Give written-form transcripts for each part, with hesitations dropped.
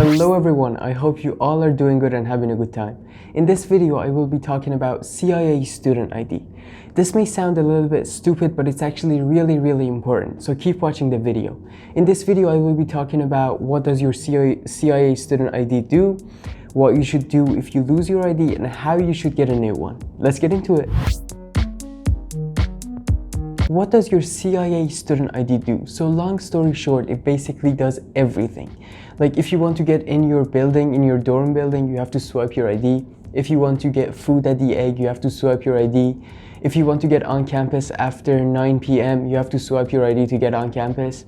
Hello everyone, I hope you all are doing good and having a good time. In this video, I will be talking about CIA student ID. This may sound a little bit stupid, but it's actually really important, so keep watching the video. In this video, I will be talking about what does your CIA student ID do, what you should do if you lose your ID, and how you should get a new one. Let's get into it. What does your CIA student ID do? So long story short, it basically does everything. Like if you want to get in your building, in your dorm building, you have to swipe your ID. If you want to get food at the egg, you have to swipe your ID. If you want to get on campus after 9 p.m., you have to swipe your ID to get on campus.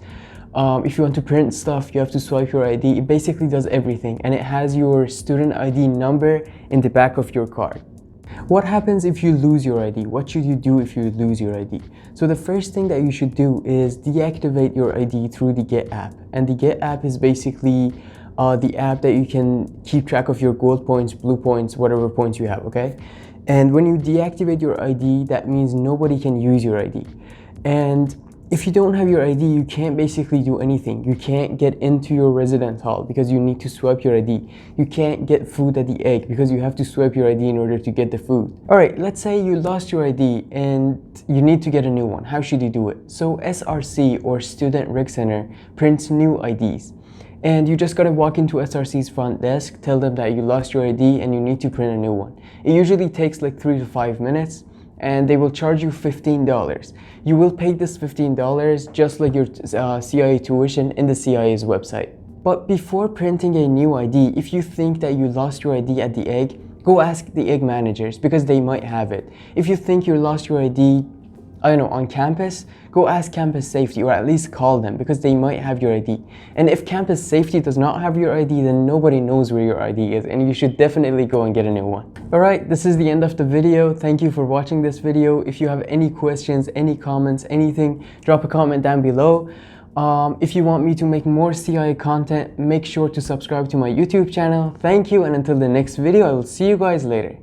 If you want to print stuff, you have to swipe your ID. It basically does everything, and it has your student ID number in the back of your card. What happens if you lose your ID? What should you do if you lose your ID? So the first thing that you should do is deactivate your ID through the Get app. And the Get app is basically the app that you can keep track of your gold points, blue points, whatever points you have, okay? And when you deactivate your ID, that means nobody can use your ID. And if you don't have your ID, you can't basically do anything. You can't get into your residence hall because you need to swipe your ID. You can't get food at the egg because you have to swipe your ID in order to get the food. All right, let's say you lost your ID and you need to get a new one. How should you do it? So SRC, or Student Rec Center, prints new IDs. And you just gotta walk into SRC's front desk, tell them that you lost your ID and you need to print a new one. It usually takes like 3 to 5 minutes. And they will charge you $15. You will pay this $15 just like your CIA tuition in the CIA's website. But before printing a new ID, if you think that you lost your ID at the egg, go ask the egg managers because they might have it. If you think you lost your ID, I don't know, on campus, go ask campus safety, or at least call them because they might have your ID. And if campus safety does not have your ID, then nobody knows where your ID is, and you should definitely go and get a new one. Alright, this is the end of the video. Thank you for watching this video. If you have any questions, any comments, anything, drop a comment down below. If you want me to make more CIA content, make sure to subscribe to my YouTube channel. Thank you, and until the next video, I will see you guys later.